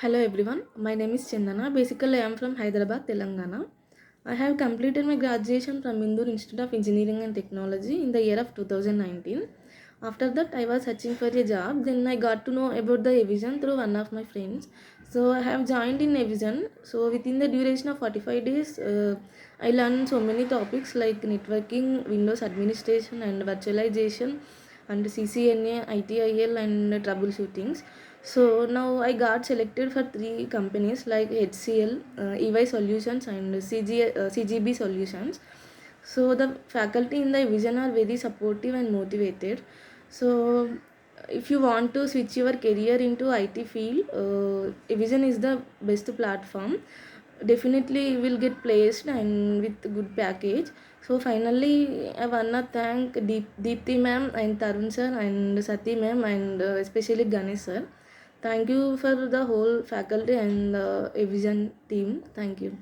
Hello everyone, my name is Chandana. Basically, I am from Hyderabad, Telangana. I have completed my graduation from Indoor Institute of Engineering and Technology in the year of 2019. After that, I was searching for a job. Then I got to know about the Avision through one of my friends. So I have joined in Avision. So within the duration of 45 days, I learned so many topics like networking, Windows administration, and virtualization, and CCNA, ITIL, and troubleshootings. So now I got selected for three companies like HCL, EY Solutions, and CGB Solutions. So the faculty in the vision are very supportive and motivated. So if you want to switch your career into IT field, vision is the best platform. Definitely you will get placed and with good package. So finally I wanna thank Deepthi ma'am and Tarun sir and Sati ma'am and especially Ganesh sir. Thank you for the whole faculty and the Vision team. Thank you.